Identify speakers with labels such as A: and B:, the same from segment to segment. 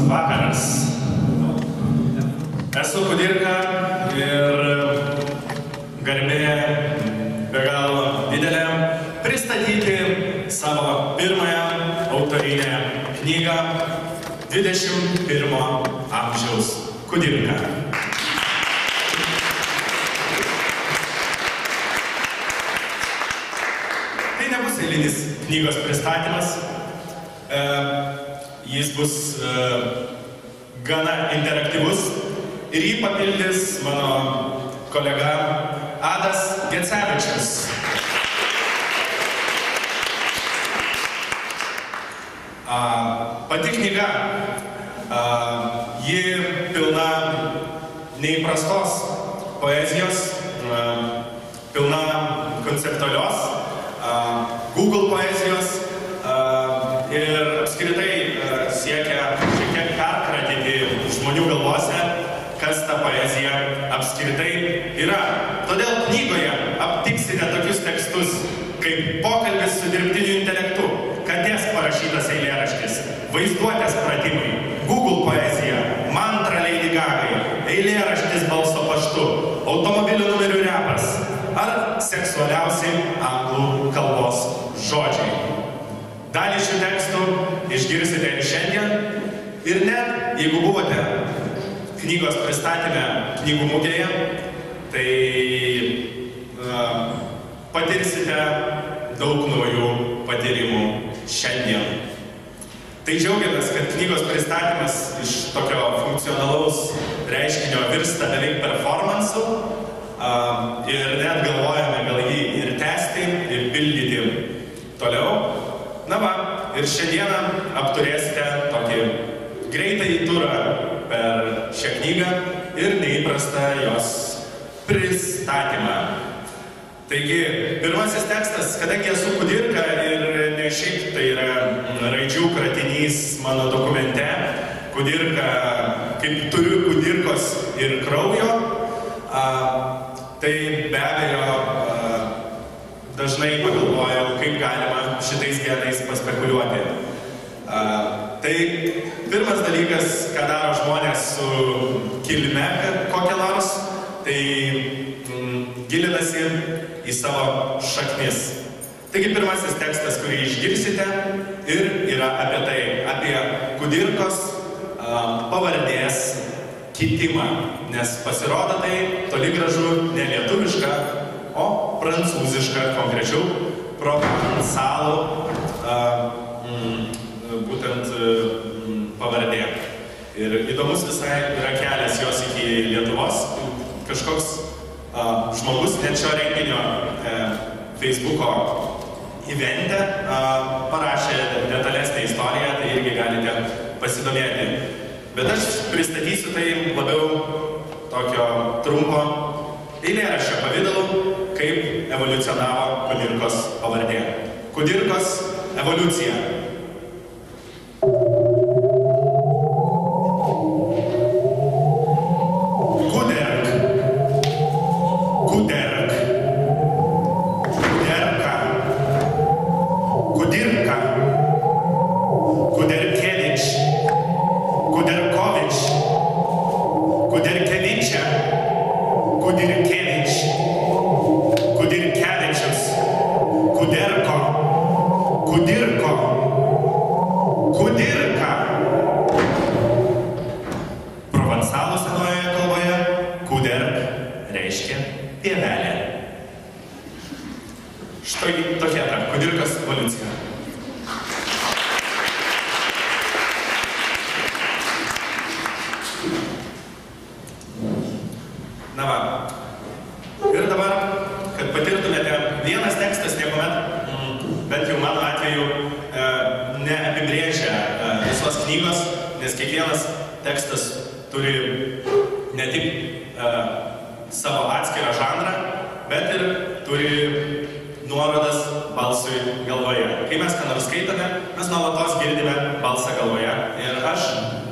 A: vakaras. Esu Kudirka ir garbė be galo didelė pristatyti savo pirmąją autorinę knygą 21 amžiaus Kudirka. Tai nebus eilinis knygos pristatymas. Jis bus gana interaktyvus ir jį papildys mano kolega Adas Gecevičius. Pati knyga, ji pilna neįprastos poezijos, pilna konceptualios, Google poezijos ir apskritai siekia šiek tiek perkratyti žmonių galvose, kas ta poezija apskritai yra. Todėl knygoje aptiksite tokius tekstus, kaip pokalbis su dirbtiniu intelektu, katės parašytas eilėraštis, vaizduotės pratimai, Google poezija, mantra Lady Gagai, eilėraštis balso paštu, automobilių numerių repas ar seksualiausi anglų kalbos žodžiai. Dalį šių tekstų išgirsite ir šiandien ir net jeigu buvote knygos pristatyme knygų mugėje, tai patirsite daug naujų patyrimų šiandien. Tai džiaugiamės, kad knygos pristatymas iš tokio funkcionalaus reiškinio virsta beveik performansu ir net galvojame gal jį ir tęsti, ir pildyti toliau. Na va, ir šiandieną apturėsite tokį greitąjį turą per šią knygą ir neįprastą jos pristatymą. Taigi, pirmasis tekstas, kadangi esu Kudirka ir ne šiaip tai yra raidžių kratinys mano dokumente, Kudirka, kaip turiu Kudirkos ir kraujo, tai be abejo dažnai pagalvojau, kaip galima šitais genais paspekuliuoti. Tai pirmas dalykas, ką daro žmonės su kilme kokia nors, tai gilinasi į savo šaknis. Taigi pirmasis tekstas, kurį išgirsite, ir yra apie tai, apie Kudirkos pavardės kitimą, nes pasirodo tai toli gražu ne lietuviška, o prancūziška, konkrečiau provansalų būtent pavardė. Ir įdomus visai yra kelias jos iki Lietuvos. Kažkoks žmogus net šio renginio Facebooko evente parašė detalesnę istoriją, tai irgi galite pasidomėti. Bet aš pristatysiu tai labiau tokio trumpo eilėraščio pavidalu, kaip evoliucionavo Kudirkos pavardė. Kudirkos evoliucija.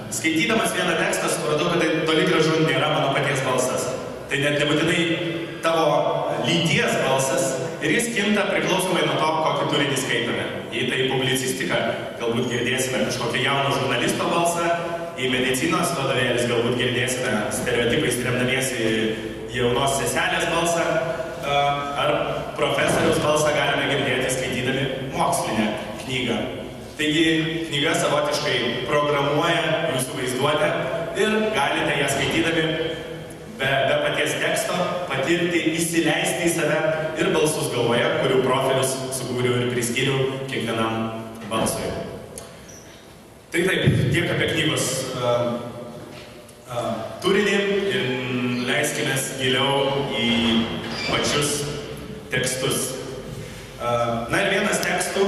B: Skaitydamas vieną tekstą supratau, kad tai toli gražu nėra mano paties balsas. Tai net nebūtinai tavo lyties balsas ir jis kinta priklausomai nuo to, kokį turinį skaitome. Jei tai publicistika, galbūt girdėsime kažkokį jauno žurnalisto balsą, į medicinos vadovėlius, galbūt girdėsime stereotipais remdamiesi jaunos seselės balsą, ar profesoriaus balsą galime girdėti skaitydami mokslinę knygą. Taigi knyga savotiškai programuoja jūsų vaizduotę ir galite ją skaitydami be paties teksto patirti, įsileisti į save ir balsus galvoje, kurių profilius sukūriau ir priskyriau kiekvienam balsui. Tai taip, tiek apie knygos turinį ir leiskimės giliau į pačius tekstus. Na ir vienas tekstų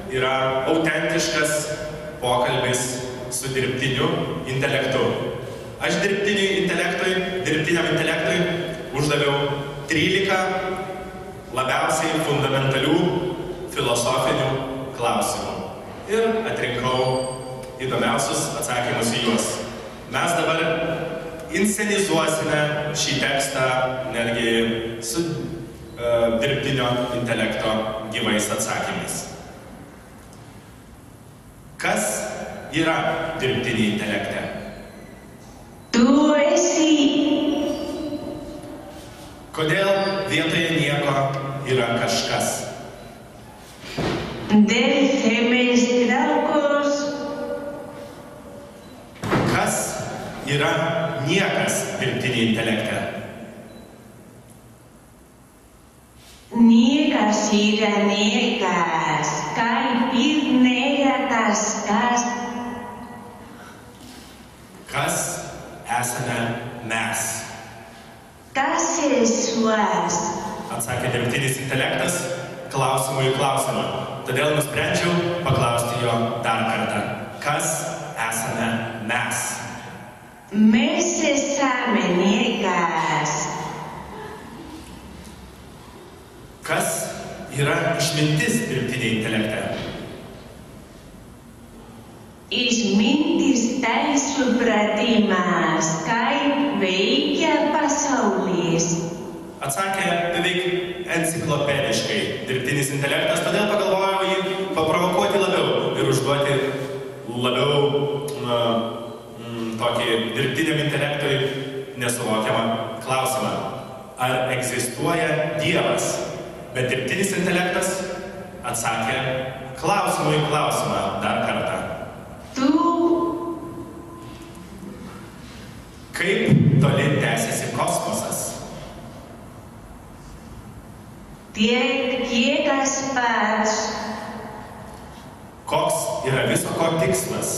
B: yra autentiškas pokalbis su dirbtiniu intelektu. Aš dirbtiniam intelektui uždaviau 13 labiausiai fundamentalių filosofinių klausimų ir atrinkau įdomiausius atsakymus į juos. Mes dabar inscenizuosime šį tekstą netgi su dirbtinio intelekto gyvais atsakymais. Kas yra dirbtiniai intelekte?
C: Tu esi.
B: Kodėl vietoje nieko yra kažkas?
C: Dėl chemijos traukos.
B: Kas yra niekas dirbtiniai intelekte?
C: Niekas yra niekas, kaip ir nėra kažkas.
B: Kas esame mes?
C: Kas esu aš?
B: Atsakė dirbtinis intelektas klausimų į klausimą. Todėl nusprendžiau paklausti jo dar kartą. Kas esame mes?
C: Mes esame niekas.
B: Kas yra išmintis dirbtiniai intelekte?
C: Išmintis tai supratimas, kaip veikia pasaulis.
B: Atsakė beveik enciklopediškai dirbtinis intelektas, todėl pagalvojau jį paprovokuoti labiau ir užduoti labiau tokį dirbtiniam intelektui nesuvokiamą klausimą. Ar egzistuoja Dievas? Bet dirbtinis intelektas atsakė klausimų į klausimą dar kartą.
C: Tu.
B: Kaip toli tęsiasi kosmosas?
C: Tiek, kiek aš pats.
B: Koks yra viso ko tikslas?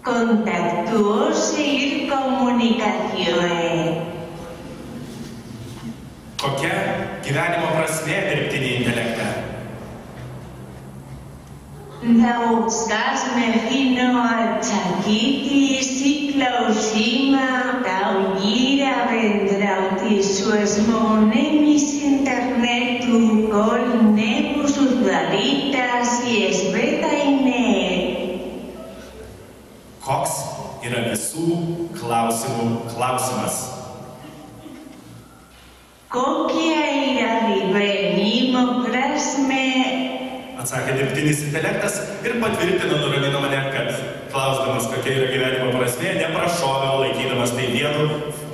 C: Contactuarse ir comunicación.
B: Kokia gyvenimo prasmė dirbtiniai intelekte?
C: Dauskas mėgino atsakyti į klausimą, daugyra bendrauti su žmonėmis internetu, kol nebus uždarytas į svetainę.
B: Koks yra visų klausimų klausimas?
C: Kokia yra gyvenimo prasmė?
B: Atsakė dirbtinis intelektas ir patvirtino, nuramino mane, kad klausdamas, kokia yra gyvenimo prasmė, neprašoviau laikydamas tai vienu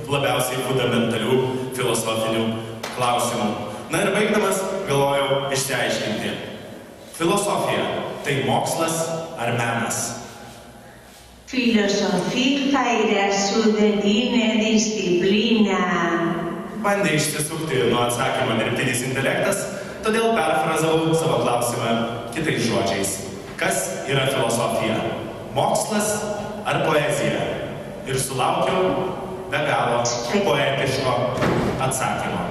B: labiausiai fundamentalių filosofinių klausimų. Na ir baigdamas, galvojau išsiaiškinti. Filosofija - tai mokslas ar menas?
C: Filosofija yra sudėtinė disciplina.
B: Bandė išsisukti nuo atsakymo dirbtinis intelektas, todėl perfrazavau savo klausimą kitais žodžiais. Kas yra filosofija? Mokslas ar poezija? Ir sulaukiau be galo poetiško atsakymo.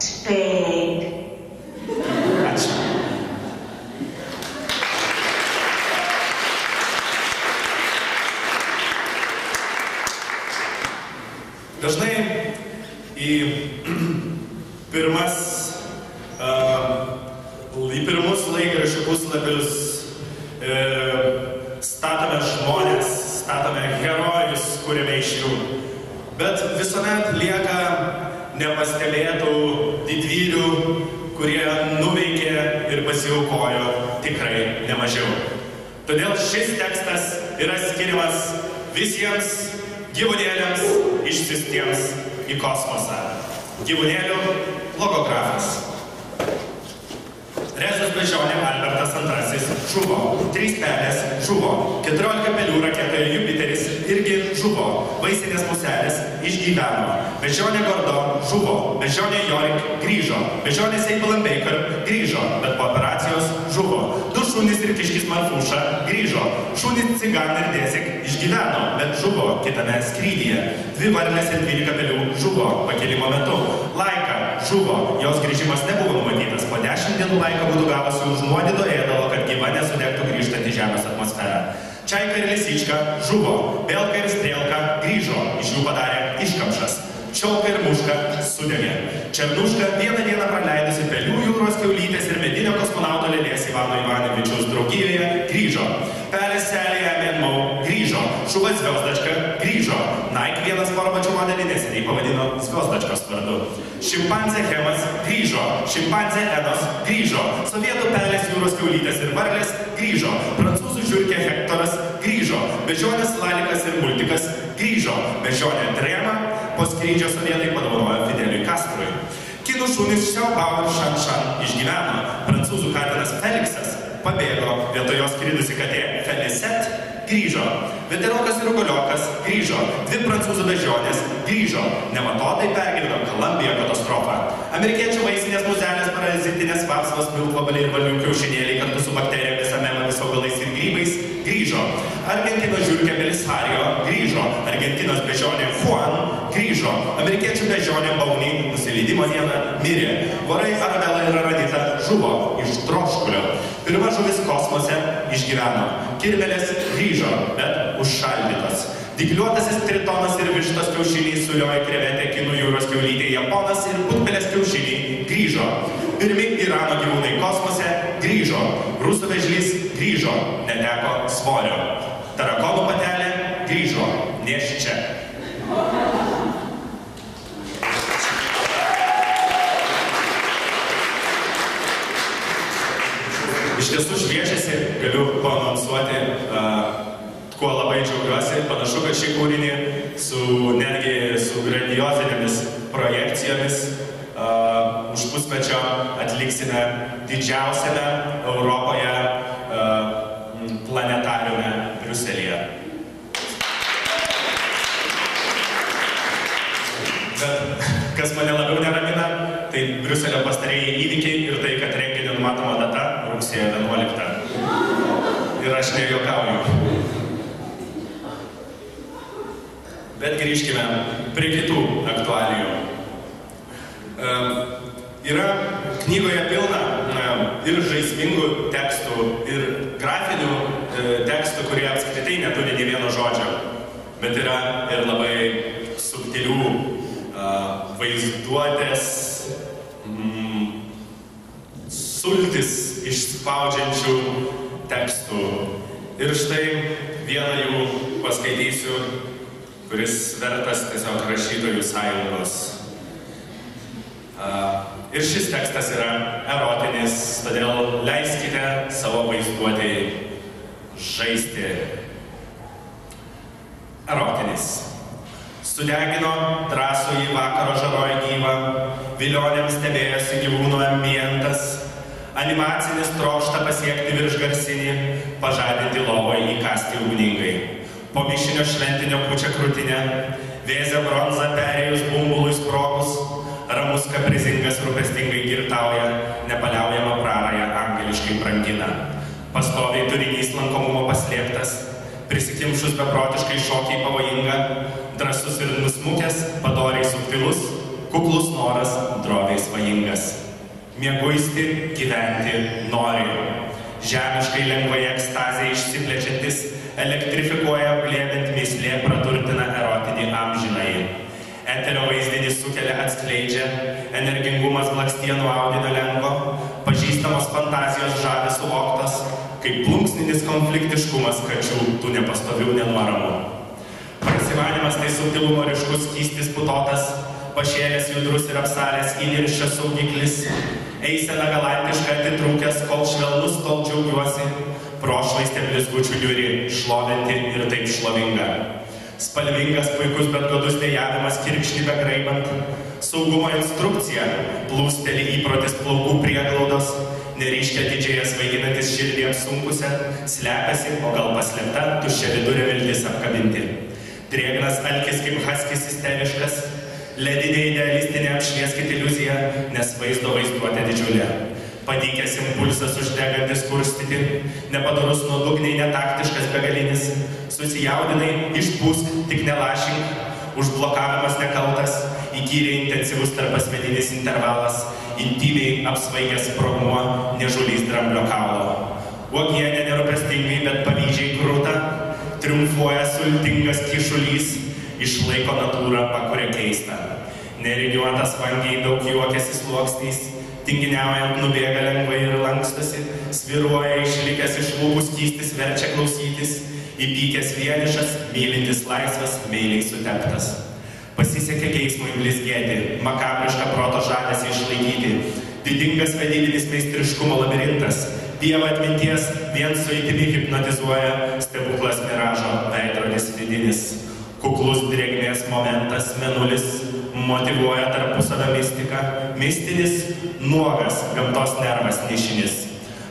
C: Spėk.
B: Ačiū. Dažnai į pirmus laikraščių puslapius statome žmonės, statome herojus, kuriame iš jų. Bet visuomet lieka nepastebėtų didvyrių, kurie nuveikė ir pasiaukojo tikrai nemažiau. Todėl šis tekstas yra skiriamas visiems gyvūnėliams išsiųstiems į kosmosą. Gyvūnėlių logografas. Rezos bežionė Albertas II žuvo, 3 pelės žuvo, 14 pelių raketoje Jupiteris irgi žuvo, vaisinės muselės išgyveno, bežionė Gordo žuvo, bežionė Jorik grįžo, bežionė Sable & Baker grįžo, bet po operacijos žuvo, 2 šunys ir kiškis Marfuša grįžo, šunys Cigan ir Desik išgyveno, bet žuvo kitame skrydyje, 2 varlės ir 12 pelių žuvo pakelimo metu, Laika žuvo, jos grįžimas nebuvo numatytas, po 10 dienų Laika būtų gavusi užnuodyto ėdalo, kad gyva nesudegtų grįžtant į Žemės atmosferą. Čaika ir Lisička žuvo, Belka ir Strelka grįžo, iš jų padarė iškamšas. Čiolka ir Muška sudegė. Černuška vieną dieną praleidusi Pelių jūros kiaulytės ir medinio kosmonauto lėlės Ivano Ivanovičiaus draugijoje grįžo. Pelės Selija Menmau grįžo, Šuva Zviozdačka grįžo. Nike vienas sportbačių modelį neseniai pavadino Zviozdačkos vardu. Šimpanzė Hemas grįžo, šimpanzė Enos grįžo, sovietų pelės jūros kiaulytės ir varlės grįžo, prancūzų žiurkė Hektoras grįžo, bežionės Lalikas ir Multikas grįžo, bežionė Drema po skrydžio sovietai padovanojo Fideliui Kastrui. Kinų šunys Xiaobao ir Šanšan išgyveno, prancūzų katinas Feliksas pabėgo, vietoj jos skridusi katė Feliset grįžo, Veterokas ir Ugoliokas grįžo, 2 prancūzų bežionės grįžo, nematotai pergyveno Kolumbiją katastrofą. Amerikiečių vaisinės muselės parazitinės vapsvos, miltvabaliai ir varlių kiaušinėliai kartu su bakterijomis, amemomis, augalais ir grybais grįžo. Argentinos žiurkė Belisario grįžo, Argentinos bežionė Juan grįžo, amerikiečių bežionė Bauniai nusileidimo dieną mirė. Vorai Arabela ir Aranita žuvo iš troškulio. Pirma žuvis kosmose išgyveno. Kirmelės grįžo, bet užšaldytos. Dygliuotasis tritonas ir vištos kiaušiniai sulioja krevetė Kinų jūros kiaulytė Japonas ir putpelės kiaušiniai grįžo. Pirmi Irano gyvūnai kosmose grįžo. Rusų vėžlys grįžo, neteko svorio. Tarakonų patelė grįžo, nėščia. Iš tiesų šviečiasi, galiu paanonsuoti, kuo labai džiaugiuosi. Panašu, kad šį kūrinį netgi su grandiozinėmis projekcijomis už pusmečio atliksime didžiausiame Europoje planetariume Briuselyje. Bet kas mane labiau neramina, tai Briuselio pastarėjai įvykiai ir tai, kad renginio numatoma data rugsėjo 11. Ir aš nejuokauju. Bet grįžkime prie kitų aktualijų. Yra knygoje pilna ir žaismingų tekstų, ir grafinių tekstų, kurie apskritai neturi nė vieno žodžio. Bet yra ir labai subtilių vaizduotės sultis išspaudžiančių tekstų. Ir štai vieną jų paskaitysiu, kuris vertas tiesiog rašytojų sąjungos. Ir šis tekstas yra erotinis, todėl leiskite savo vaizduotėjai žaisti. Erotinis. Sudegino drąsų į vakaro žaroje gyvą, vilionėms stebėjosi gyvūnų ambientas, animacinis trokšta pasiekti viršgarsinį, pažadinti lovoje įkasti ugningai. Po mišinio šventinio pučia krūtinę, vėzio bronza perėjus bumbului sprogus, ramus kaprizingas rūpestingai girtauja, nepaliaujama praraja angeliškai brangina. Pastoviai turinys lankomumo paslėptas, prisikimšus beprotiškai šokiai pavojinga, drąsus ir nusmukęs, padoriai subtilus, kuklus noras, droviai svajingas. Mieguisti gyventi nori. Žemiškai lengvai ekstazė išsiplečiantis, elektrifikuoja glėbint mislė, praturtina erotinį amžinai. Eterio vaizdinį sukelia atskleidžia, energingumas blakstienų audinio lengvo, pažįstamos fantazijos žavi suvoktos, kaip plunksninis konfliktiškumas kačių tų nepastovių nenuoramų. Prasimanimas tai subtilumo ryškus skystis putotas, pašėlės judrus ir apsalės įnirščio saugiklis, eisena galantiška atitrūkęs, kol švelnus, tol džiaugiuosi, prošvaistė blizgučių niuri, šlovinti ir taip šlovinga. Spalvingas, puikus, bet godus dejavimas kirkšnį begraibant. Saugumo instrukcija, plūsteli įprotis plaukų prieglaudos, neryškia didžiai svaiginantis širdį apsunkusią, slepiasi, o gal paslėpta, tuščia vidurė viltis apkabinti. Drėgnas alkis kaip haskis isteriškas, ledinė idealistinė apšvieskit iliuziją, nes vaizdo vaizduotė didžiulė. Padykęs impulsas uždegantis kurstyti, nepadorus nuodugniai netaktiškas begalinis, susijaudinai, išpūsk, tik nelašink, užblokavimas nekaltas, įkyriai intensyvus tarpasmeninis intervalas, intymiai apsvaigęs sprogmuo, nežulys dramblio kaulo. Uogienė nerūpestingai, bet pavydžiai krūta, triumfuoja sultingas kišulys, išlaiko natūrą, pakuria keistą. Nerigiuotas vangiai daug juokėsi sluoksniais, tinginiaujant nubėga lengvai ir lankstosi, sviruoja išlikęs iš lūpų skystis, verčia klausytis, įpykęs vienišas, mylintis laisvas, meiliai suteptas. Pasisekė geismui blizgėti, makabrišką proto žavesį išlaikyti, didingas vedybinis meistriškumo labirintas, pieva atminties vien sueitimi hipnotizuoja, stebuklas miražo, veidrodis vidinis. Kuklus drėgmės momentas, mėnulis, motyvuoja tarpusavio mistiką, mistinis, nuogas, gamtos nervas nišinis.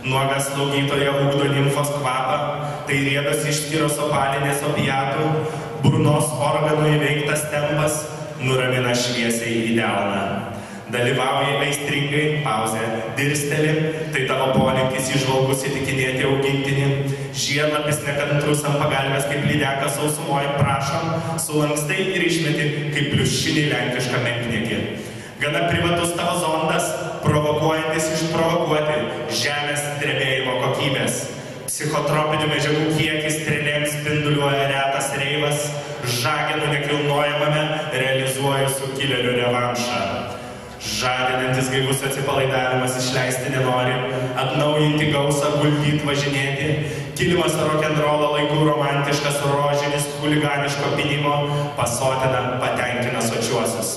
B: Nuogas slaugytoja ugdo nimfos kvapą, tai riedos išskyros opalinės opiatų, burnos organų įveiktas tempas, nuramina šviesiai į delną. Dalyvauja aistringai, pauzė, dirsteli, tai tavo polinkis įžvalgus įtikinėti augintinį. Žiedlapis nekantrus ant pagalbės kaip lydekas sausumoje prašom, sulankstai ir išmeti kaip pliušinį lenkišką menkniekį. Gana privatus tavo zondas, provokuojantis išprovokuoti žemės drebėjimo kokybės. Psichotropinių medžiagų kiekis strėlėms spinduliuoja retas reivas, žaginu nekilnojamame, realizuoju sukilėlių revanšą. Žadinantis gaivus atsipalaidavimas išleisti nenori, atnaujinti gausą, guldyt, važinėti, kilimas rokenrolo laikų romantiškas, rožinis, chuliganiško pinimo, pasotina, patenkina sočiuosius.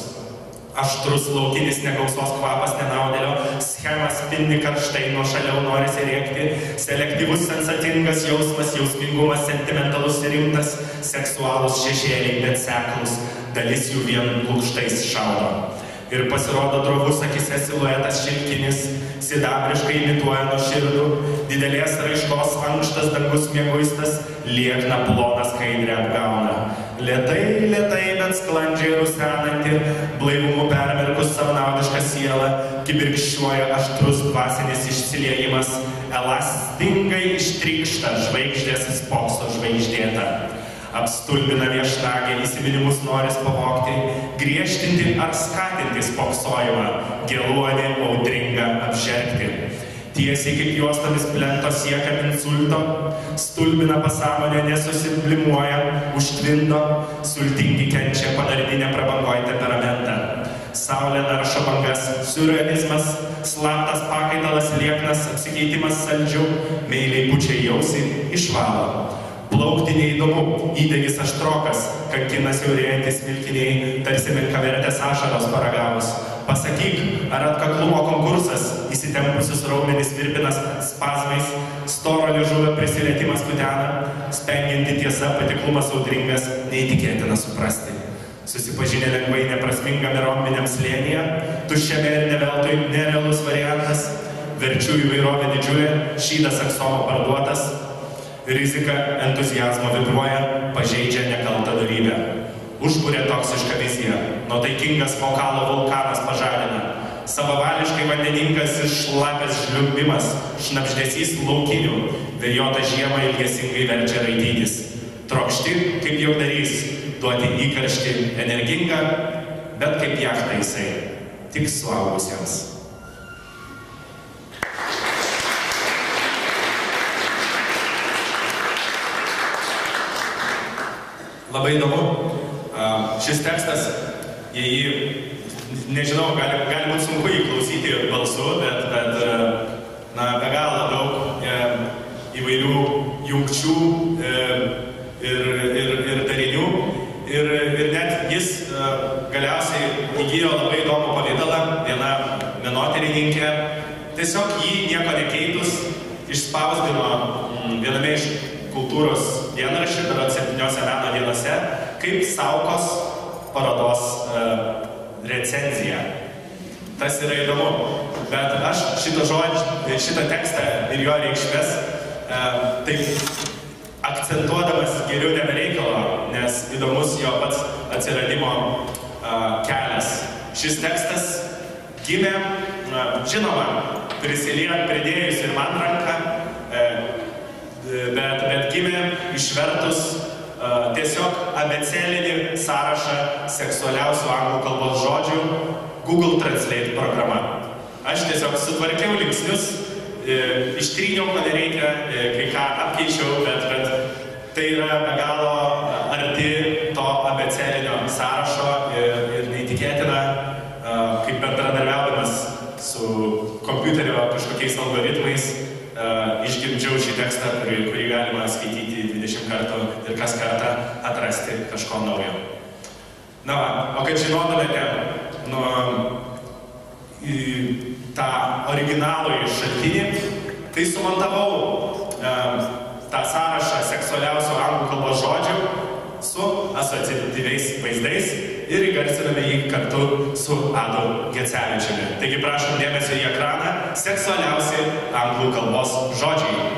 B: Aštrus laukinis negausos kvapas nenaudėlio, schemas spindi karštai, nuo šaliau norisi rėkti, selektyvus sensatingas jausmas, jausmingumas, sentimentalus ir rimtas, seksualus šešėliai, bet seklus, dalis jų vien lūkštais šaudo. Ir pasirodo drovus akise siluetas šilkinis, sidabriškai imituoja nuoširdų, didelės raiškos ankštas dangus mieguistas, liekna plona skaidrė apgauna. Lėtai, lėtai, bet sklandžiai rusenanti, blaivumu permerkus savanaudišką sielą, kibirkščiuoja aštrus dvasinis išsiliejimas, elastingai ištrykšta žvaigždės spokso žvaigždėta. Apstulbina viešnagė, įsiminimus noris pavokti, griežtinti ar skatinti spoksojimą, geluonį audringą apžergti. Tiesiai kaip juostomis plento siekiam insulto, stulbina pasąmonė, nesusiblimuoja, užtvindo, sultingi kenčia panardinę prabangoj temperamentą. Saulė naršo bangas, siurrealizmas, slaptas pakaitalas lieknas, apsikeitimas saldžių, meiliai pučiai jausi, išvalo. Plaukti neįdomu, įdegis aštrokas, kankina siaurėjantis milkiniai, tarsi menkavertės ašaros paragavus. Pasakyk, ar atkaklumo konkursas, įsitempusius raumenis virpinas spazmais, storo liežuvio prisilietimas kutena, spengianti tiesa, patiklumas audringas, neįtikėtina suprasti. Susipažinę lengvai neprasmingame rombiniam slėnyje, tuščiame ir neveltui nerealus variantas, verčių įvairovė didžiulė, šydas aksomo parduotas, rizika entuziazmo vibruoja, pažeidžia nekaltą dorybę. Užburia toksišką viziją, nuotaikingas vokalo vulkanas pažadina. Savavališkai vandeningas ir šlapias žliumbimas, šnabždesys laukinių, vėjota žiemą ilgesingai verčia raitytis. Trokšti, kaip jau darys, duoti įkarštį energingą, bet kaip jachta jisai, tik suaugusiems. Labai įdomu. Šis tekstas, jei, nežinau, gali būti sunku jį klausyti balsu, bet be galo daug įvairių jungčių ir darinių. Ir net jis galiausiai įgyjo labai įdomų pavidalą, viena menotyrininkė, tiesiog jį nieko nekeitus, išspausdino viename iš kultūros dienraščių, berods 7 meno dienose, kaip Saukos parodos recenziją. Tas yra įdomu, bet aš šitą tekstą ir jo reikšmės taip akcentuodamas geriau nebereikalo, nes įdomus jo pats atsiradimo kelias. Šis tekstas gimė, žinoma, prisiliejant pridėjus ir man ranką, bet gimė išvertus tiesiog abecelinį sąrašą seksualiausių anglų kalbos žodžių Google Translate programa. Aš tiesiog sutvarkiau linksnius, ištryniau, ko nereikia, kai ką apkeičiau, bet tai yra be galo arti to abecelinio sąrašo ir neįtikėtina, kaip bendradarbiaudamas su kompiuterio kažkokiais algoritmais, išgimdžiau šį tekstą, kurį galima skaityti 20 kartų ir kas kartą atrasti kažko naujo. Na, o kad žinotumėte tą originalųjį šaltinį, tai sumontavau tą sąrašą seksualiausių anglų kalbos žodžių su asociatyviais vaizdais ir įgarsiname jį kartu su Adu Gecevičiumi. Taigi prašom dėmesio į ekraną seksualiausi anglų kalbos žodžiai.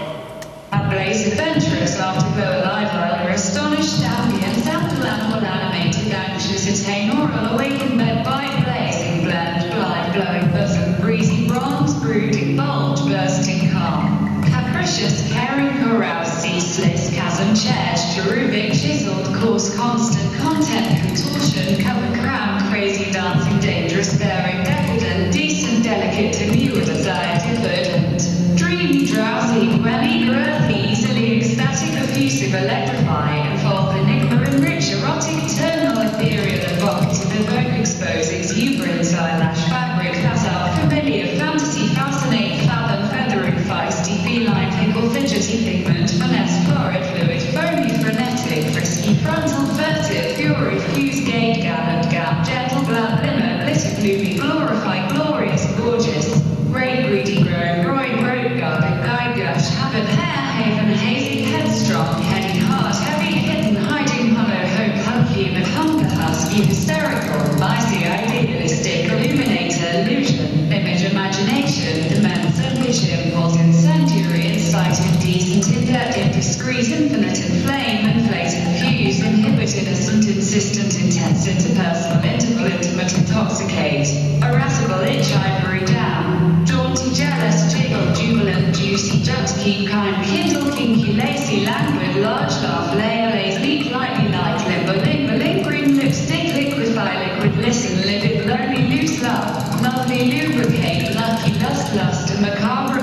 D: Blaze adventurous after go alive while you're astonished, ambient, ample animated, anxious, attainaural, awakened, met by blazing, blend, blind, blowing, bosom, breezy, bronze, brooding, bulge, bursting, calm, capricious, caring, caroused, ceaseless, chasm, charged, cherubic, chiseled, coarse, constant, content, contortion, covered, crammed, crazy, dancing, dangerous, bearing, decadent, decent, delicate, demure, desire, diffident, dreamy, drowsy, welly, girthy, easily ecstatic, effusive, electrifying, involved, enigma, enrich, erotic, eternal, ethereal, evocative, evoke, expose, exuberance, eyelash, fabric, facile, familiar, fantasy, fascinate, fathom, feathering, feisty, feline, pickle, fidgety, pigment, finesse, florid, fluid, foamy, frenetic, frisky, frontal, furtive, fury, fuse, gate, gallant, gap, gentle, glad, limit, glitter, gloomy, glorified, glorious, gorgeous, great, greedy, grown, groin, road, guarded, guide, gush, habit, hair, haven, hazy, headstrong, heady, heart, heavy, hidden, hiding, hollow, hope, hug, humid, hunger, husky, hysterical, icy, idealistic, illuminator, illusion, image, imagination, immense, image, impulse, incendiary, insight, indecent, indebted, indiscreet, infinite, inflame, inflate, infuse, inhibit, innocent, insistent, intense, interpersonal, interval, intimate, intoxicate, irascible, itch, ivory, down, jaunty, jealous, jiggle, jubilant, juicy, just, keep, kind, kindle, kinky, lacy, languid, large, laugh, layer, lays, leak, lightly, light, limber, lingering, lipstick, liquefy, liquid, listen, livid, lonely, loose, love, lovely, lubricate, lucky, lust, macabre,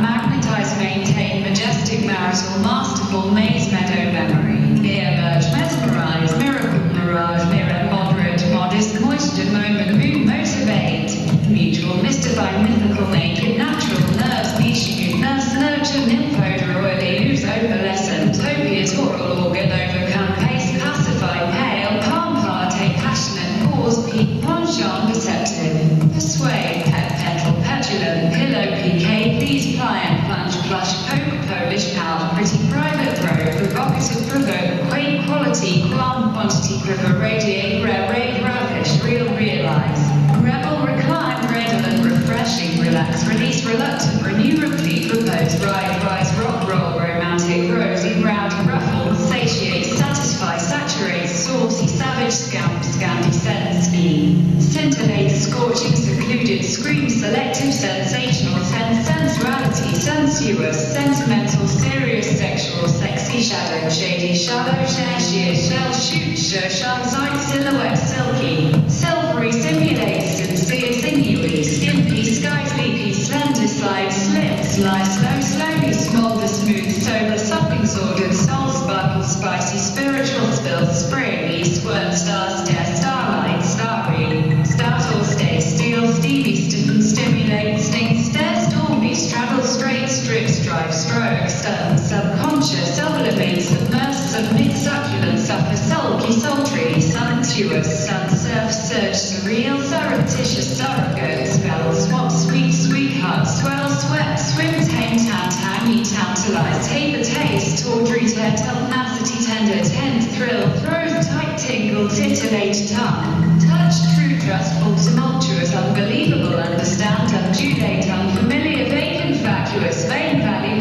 D: magnetize, maintain, majestic, marital, masterful, maze, meadow, memory, near, merge, mesmerize, miracle, mirage, mirror, moderate, modest, moisture, moment, mood, motivate, mutual, mystify, mythical, naked, natural, nerves, niche, nurse, nurture, nympho, royally, ooze, opalescent, opiate, oral organ, overcome, pace, pacify, pale, palm, partake, passionate, pause, peak, penchant, perceptive, persuade, pet, petal, petulant, pillow, piqué, please, pliant, plunge, plush, poke, Polish, pal, pretty, private, throw, provocative, provoke, quaint, quality, qualm, quantity, quiver, radiate, rare, raid, ravish, real, realize, rebel, recline, redolent, refreshing, relax, release, reluctant, renew, repeat, repose, ride, rise, rock, roll, romantic, rosy, rowdy, ruffle, satiate, satisfy, saturate, saucy, savage, scamp, scampy, scheme, scintillate, scorching, secluded, scream, selective, sensational, sensuality, sensuous, sentimental, serious, sexual, sexy, shadow, shady, shallow, sheer, shell, shoot, shine, sight, silhouette, silky, silvery, simulate, sincere, sinewy, skimpy, sky, sleepy, slender, slide, slip, slide, slow, slowly, smolder, smooth, sober, supping, sordid, soul, sparkle, spicy, spiritual, spill, spring, squirt, star, stare, starlight, starry, startle, stay, steel, steamy, stiffen, stimulate, sting, stare, stormy, straddle, straight, strip, strive, stroke, stern, subconscious, sublimate, submerse, submit, succulent, suffer, sulky, sultry, sumptuous, sun, surf, surge, surreal, surreptitious, surrogate, spell, swap, sweet, sweetheart, swell, sweat, swim, take, taper taste, tawdry tenacity, tender tent, thrill, throws, tight tingle, titillate tongue, touch, true, trustful, tumultuous, unbelievable, understand, undulate, unfamiliar, vacant, vacuous, vain, value,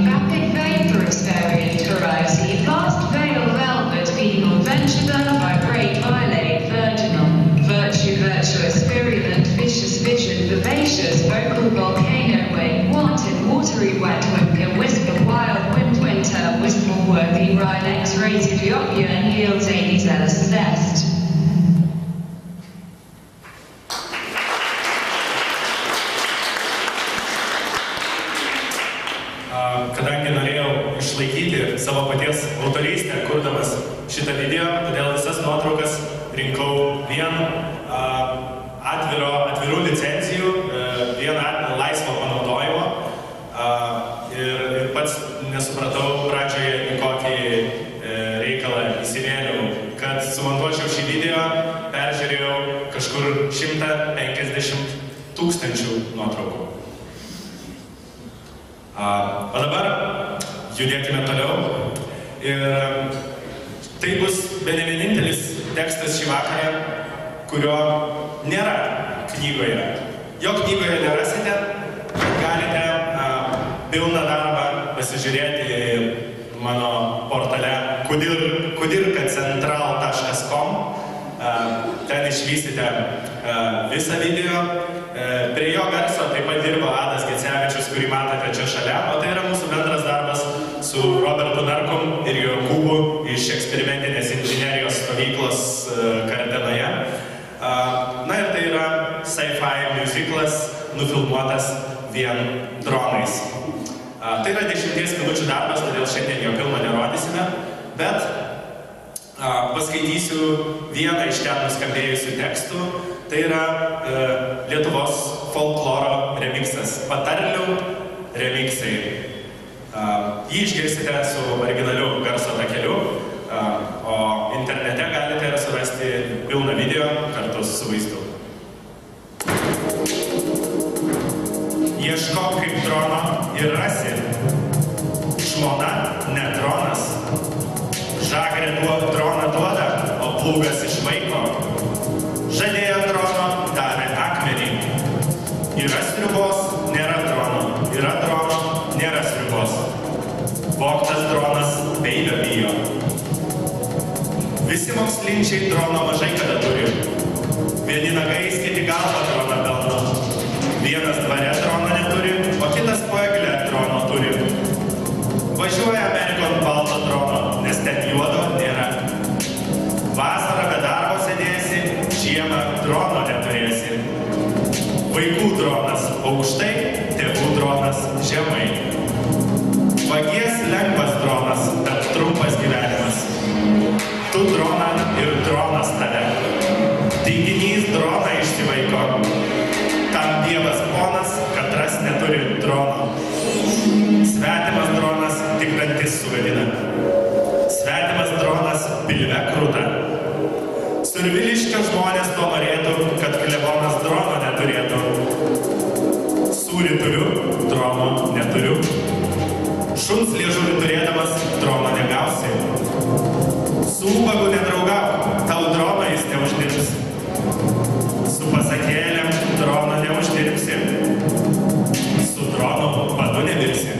D: vapid, vaporous, variant, variety, fast, veil, velvet, penal, venture, burn, vibrate, violate, virginal, virtue, virtuous, virulent, vicious, vision, vivacious, vocal, volcano, wave, wanted, watery, wet, whimper, whisper, wild, wind, winter, wistful, worthy, ride, X-rated, and yields, zany, zealous, zest.
B: Kadangi norėjau išlaikyti savo paties autorystę, kurdamas šitą video, todėl visas nuotraukas rinkau vien atvirų licencijų, vien laisvo panaudojimo ir pats nesupratau pradžioje, į kokį reikalą įsivėliau. Kad sumontuočiau šį video, peržiūrėjau kažkur 150 000 nuotraukų. O dabar judėkime toliau. Ir tai bus bene vienintelis tekstas šį vakarą, kurio nėra knygoje. Jo knygoje nerasite, galite pilną darbą pasižiūrėti mano portale kudirkacentral.com. Ten išvysite visą video. Prie jo garso taip pat dirbo Adas Gecevičius, kurį matote čia šalia, o tai yra mūsų bendras darbas su Robertu Narkum ir Jokūbu iš eksperimentinės inžinerijos stovyklos Kartenoje. Na ir tai yra sci-fi musiclas nufilmuotas vien dronais. Tai yra 10 minučių darbas, todėl šiandien jo filmą nerodysime, bet paskaitysiu vieną iš ten nuskambėjusių tekstų. Tai yra Lietuvos folkloro remixas, patarlių remixai. Jį išgirsite su originaliu garso takeliu, o internete galite surasti pilną video kartu su vaizdu. Ieškok kaip drono ir rasi. Žmona ne dronas. Žagrė droną duoda, o plūgas išvaiko. Žadėjo drono, davė akmenį. Yra sriubos, nėra drono. Yra drono, nėra sriubos. Vogtas dronas peilio bijo. Visi mokslinčiai drono mažai kada turi. Vieni nagais, kiti galva droną pelno. Vienas dvare drono neturi, o kitas po egle drono turi. Važiuoja Amerikon balto drono, nes ten juodo nėra. Vasarą be darbo sėdėsi, žiemą drono neturėsi. Vaikų dronas aukštai, tėvų dronas žemai. Vagies lengvas dronas, bet trumpas gyvenimas. Tu droną ir dronas tave. Teiginys droną išsivaiko. Tam dievas ponas, katras neturi drono. Svetimas dronas tik dantis sugadina. Svetimas dronas pilve kruta. Surviliškio žmonės to norėtų, kad klebonas drono neturėtų. Sūrį turiu, drono neturiu. Šuns liežuvį turėdamas, drono negausi. Su ubagu nedraugau, tau drono jis neuždirbs. Su pasakėlėm drono neuždirbsi. Su dronu badu nevirsi.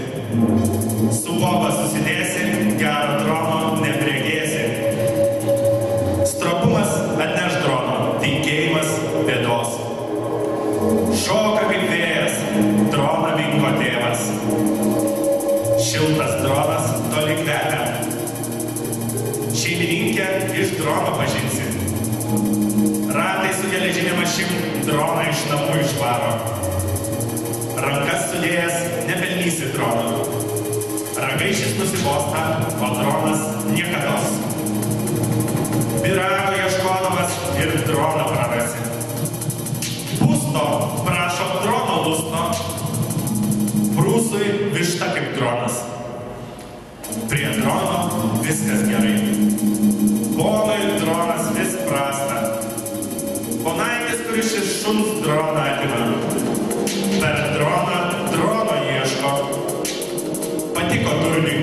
B: Su boba susidėsi, gero drono nepregėsi. Stropumas atneš drono, tinkėjimas bėdos. Šoka kaip vėjas, droną vinko tėvas. Šiltas dronas toli kvepia. Šeimininkė iš drono pažinsi. Ratai su geležinėm ašim droną iš namų išvaro. Rankas sudėjęs nepelnysi drono. Ragaišis nusibosta, o dronas niekados. Pirago ieškodamas ir droną prarasi. Būsto prašo drono lusno. Prūsui višta kaip dronas. Prie drono viskas gerai. Ponui dronas vis prasta. Ponaitis, kuris iš šuns droną atima. Per droną drono ieško. Patiko turniui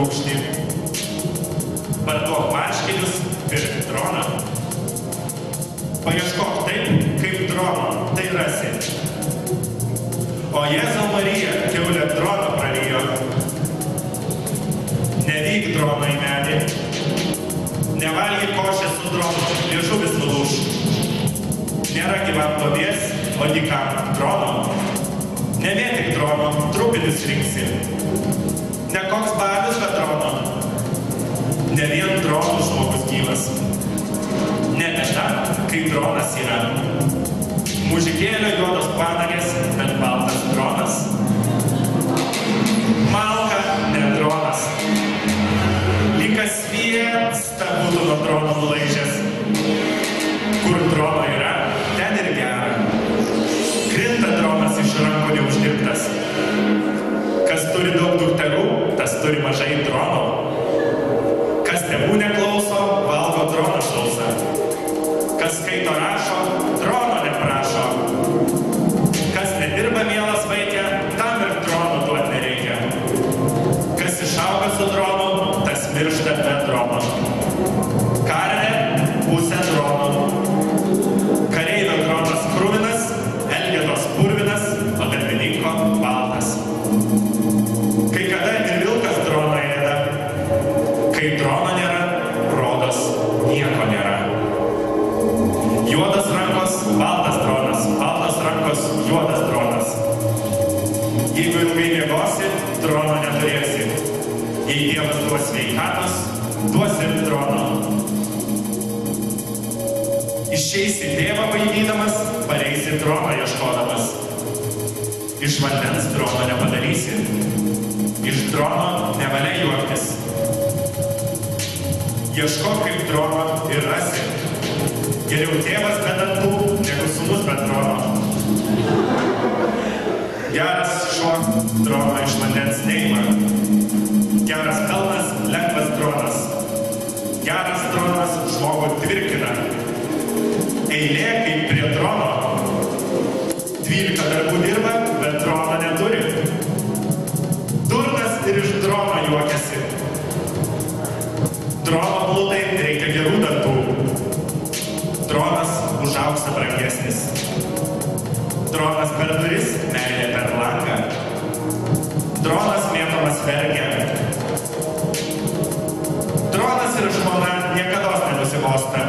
B: rūgštį. Parduok marškinius, pirk droną. Paieškok taip, kaip drono, tai rasi. O Jėzau Marija, kiaulė droną prarijo. Nevyk droną į medį. Nevalgyk košės su dronu, liežuvis nulūš. Nėra gyvam duobės, o dykam drono. Nemėtik drono, trupinis rinksi. Ne koks balius be drono. Ne vien dronų žmogus gyvas. Ne bėda, kai dronas yra. Mužikėlio juodos panagės, bet baltas dronas. Malka, ne dronas. Lygas sviesta būtų nuo drono nulaižęs. Kur drono yra, ten ir gera. Krinta dronas iš rankų neuždirbtas. Kas turi daug dukterų, tas turi mažai drono. Kas tėvų neklauso, valgo drono klausą. Kas skaito rašo, drono neprašo. Kas nedirba, mielas vaikė, tam ir drono duot nereikia. Kas išauga su dronu, tas miršta be drono. Karvė pusė drono. Kareivio dronas kruvinas, elgetos purvinas, o darbininko baltas. Kai kada ir vilkas droną ėda. Kai drono nėra, rodos nieko nėra. Juodas rankos, baltas dronas, baltas rankos, juodas dronas. Jeigu ilgai miegosi, drono neturėsi. Jei Dievas duos sveikatos, duos ir drono. Išeisi tėvą vaidydamas, pareisi droną ieškodamas. Iš vandens drono nepadarysi. Iš drono nevalia juoktis. Ieškok kaip drono ir rasi. Geriau tėvas be dantų, negu sūnus be drono. Geras šuo drono iš vandens neima. Geras pelnas, lengvas dronas. Geras dronas žmogų tvirkina. Eilė kaip prie drono. 12 darbų dirba, bet drono neturi. Durnas ir iš drono juokiasi. Drono blūdai reikia gerų dantų. Dronas už auksą brangesnis. Dronas per duris, meilė per langą. Dronas mėtomas vergia. Dronas ir žmona niekados nenusibosta.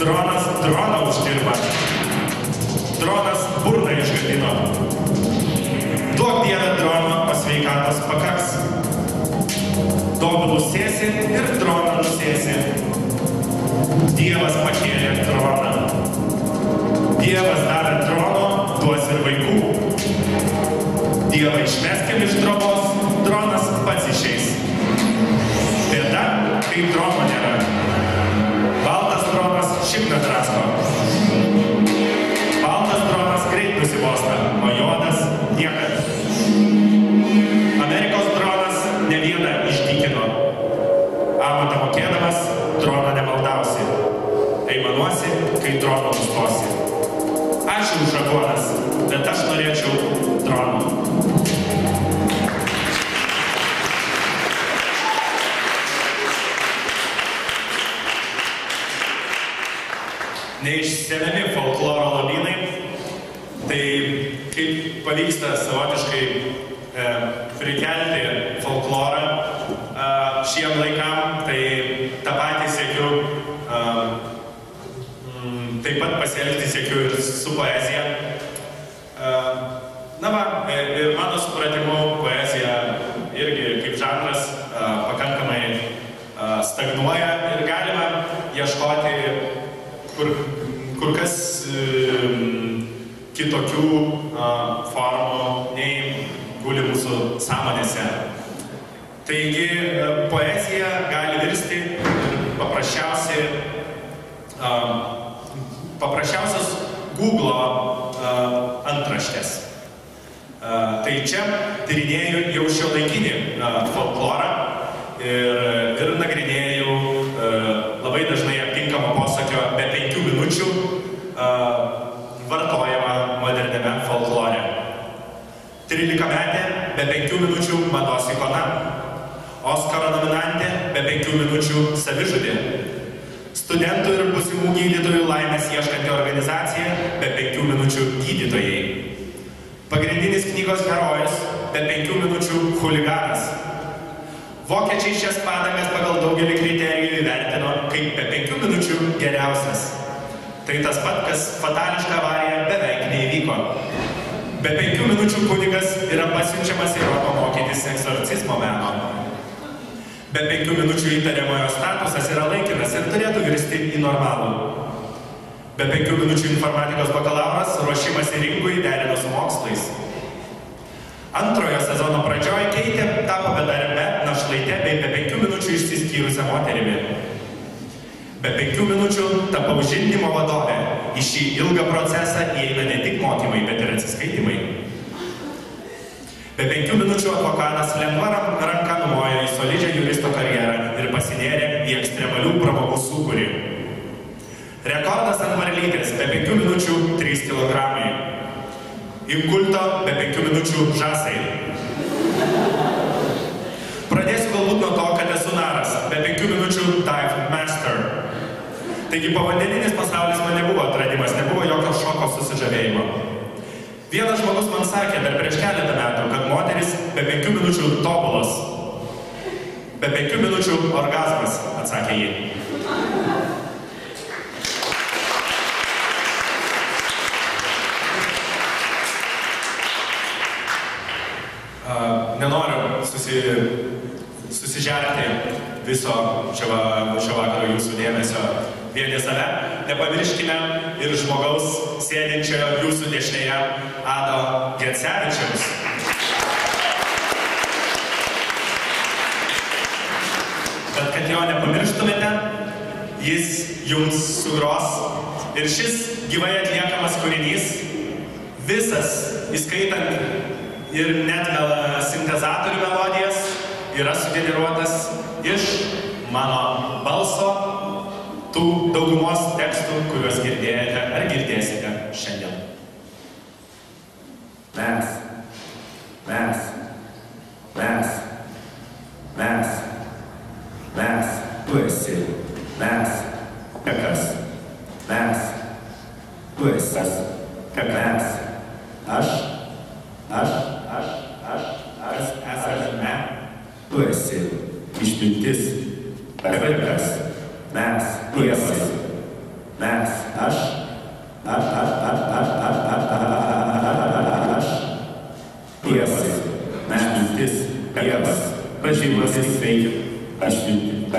B: Dronas droną uždirba. Dronas burną išgadino. Duok Dieve droną, o sveikatos pakaks. Tobulų sėsi ir droną nusėsi. Dievas pakėlė droną. Dievas davė drono, duos ir vaikų. Dievą išmeskim iš trobos, dronas pats išeis. Bėda, kai drono nėra. Baltas dronas šikną drasko. Baltas dronas greit nusibosta, o juodas niekad. Amerikos dronas ne vieną išdykino. Amatą mokėdamas, droną nemaldausi. Eimanuosi, kai droną nustosi. Ačiū už aguonas, bet aš norėčiau droną. Neišsemiami folkloro lobynai, tai kaip pavyksta savotiškai prikelti folklorą šiem laikam, tai tą patį siekiu, taip pat pasielgti siekiu ir su poezija. Na va, ir mano supratimu poezija irgi kaip žanras pakankamai stagnuoja ir galima ieškoti kur kas kitokių formų nei guli mūsų sąmonėse. Taigi poezija gali virsti paprasčiausios Google'o antraštės. Tai čia tyrinėjau jau šiuolaikinį folklorą ir nagrinėjau labai dažnai aptinkamo posakio be 5 minučių vartojama moderniame folklore. 13-metė be 5 minučių mados ikona. Oskaro nominantė be 5 minučių savižudė. Studentų ir būsimų gydytojų laimės ieškanti organizacija be 5 minučių gydytojai. Pagrindinis knygos herojus be 5 minučių chuliganas. Vokiečiai šias padangas pagal daugelį kriterijų įvertino kaip be 5 minučių geriausias. Tai tas pat, kas fatališka avarija beveik neįvyko. Be 5 minučių kunigas yra pasiunčiamas į Romą mokytis egzorcizmo meno. Be 5 minučių įtariamojo statusas yra laikinas ir turėtų virsti į normalų. Be 5 minučių informatikos bakalauras ruošimasi ringui derino su mokslais. Antrojo sezono pradžioje Keitė tapo bedarbe, našlaite bei be 5 minučių išsiskyrusią moterimi. Be 5 minučių tapau žindymo vadovė. Į šį ilgą procesą įeina ne tik mokymai, bet ir atsiskaitimai. Be 5 minučių advokatas lengva ranka numojo į solidžią juristo karjerą ir pasinėrė į ekstremalių pramogų sūkurį. Rekordas ant varlytės be 5 minučių 3 kilogramai. Inkulto be 5 minučių žasai. Pradėsiu galbūt nuo to, kad esu naras. Be 5 minučių dive master. Taigi povandeninis pasaulis man nebuvo atradimas, nebuvo jokio šoko susižavėjimo. Vienas žmogus man sakė dar prieš keletą metų, kad moteris be 5 minučių tobulas. Be 5 minučių orgazmas, atsakė ji. Nenoriu susižerti viso šio vakaro jūsų dėmesio vieni save. Nepamirškime ir žmogaus sėdinčio jūsų dešinėje Ado Gecevičiaus. Bet kad jo nepamirštumėte, jis jums sugros ir šis gyvai atliekamas kūrinys visas, įskaitant ir net sintezatorių melodijas, yra sugeneruotas iš mano balso, tų daugumos tekstų, kuriuos girdėjote ar girdėsite šiandien. Mes, tu esi, mes, kas, mes, tu esi, mes, aš, esame, tu esi, išmintis, kas, mes, tu esi, mes, aš, tiesa, išmintis, kas, pažymas veikia, išmintis,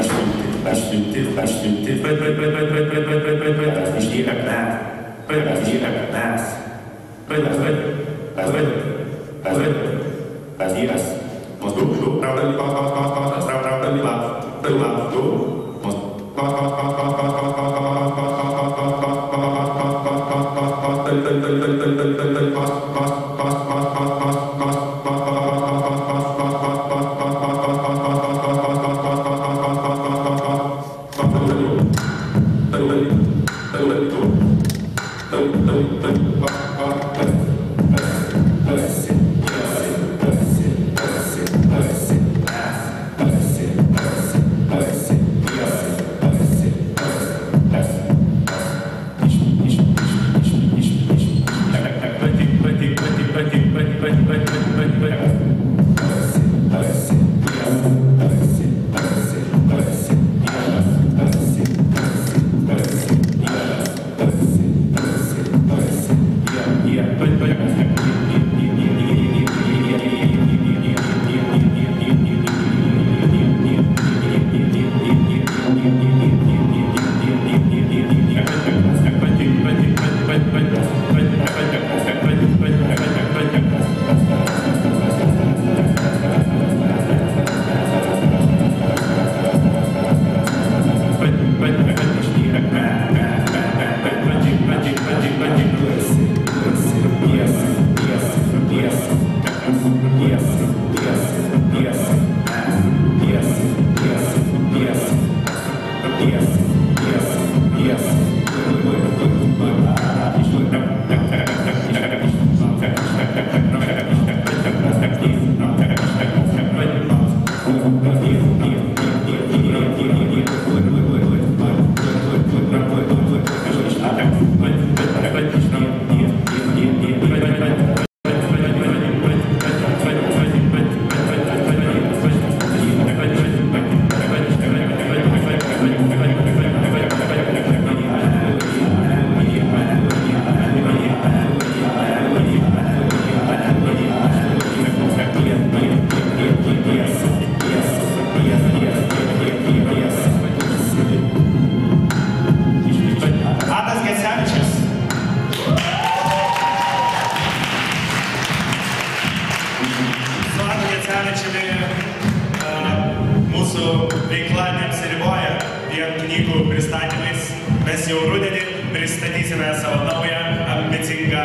B: knygų pristatymais. Mes jau rudenį pristatysime savo naują ambicingą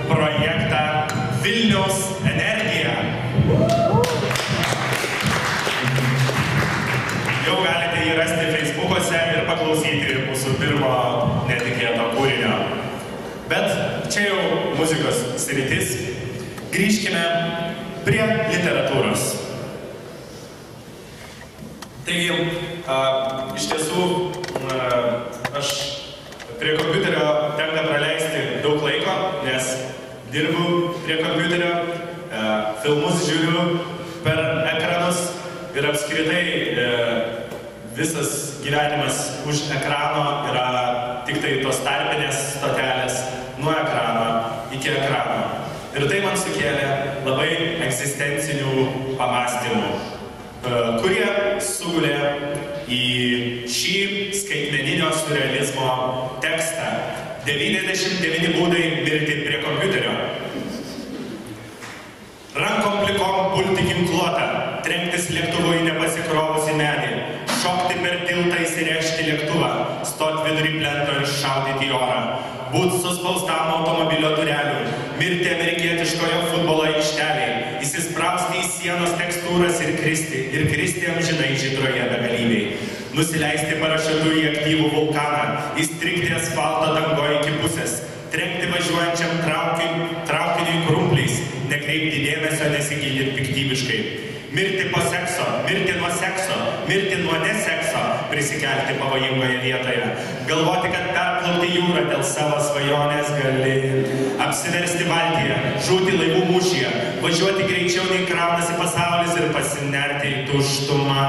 B: projektą Vilniaus energija. Jau galite jį rasti Facebook'ose ir paklausyti mūsų pirmo netikėto kūrinio. Bet čia jau muzikos sritis. Grįžkime prie literatūros. Taigi, iš tiesų, aš prie kompiuterio tenka praleisti daug laiko, nes dirbu prie kompiuterio, filmus žiūriu per ekranus ir apskritai visas gyvenimas už ekrano yra tik tai tos tarpinės stotelės nuo ekrano iki ekrano. Ir tai man sukėlė labai egzistencinių pamąstymų, kurie sugulė į šį skaitmeninio surrealizmo tekstą. 99 būdai mirti prie kompiuterio. Rankom plikom pulti ginkluotą, trenktis lėktuvu į nepasikrovusį medį, šokti per tiltą įsirėžti lėktuvą, stot vidury plento ir šaudyti į orą, būt suspaustam automobilio durelių, mirti amerikietiškojo futbolo aikštelėje, įsisprausti į sienos tekstūras ir kristi amžinai žydroje begalybėj, nusileisti parašiutu į aktyvų vulkaną, įstrigti asfalto dangoje iki pusės, trenkti važiuojančiam traukiniui krumpliais, nekreipti dėmesio, nesigilint piktybiškai. Mirti po sekso, mirti nuo sekso, mirti nuo nesekso, prisikelti pavojingoje vietoje. Galvoti, kad perplaukti jūrą dėl savo svajonės gali. Apsiversti valtyje, žūti laivų mūšyje, važiuoti greičiau nei kraunasi pasaulis ir pasinerti į tuštumą.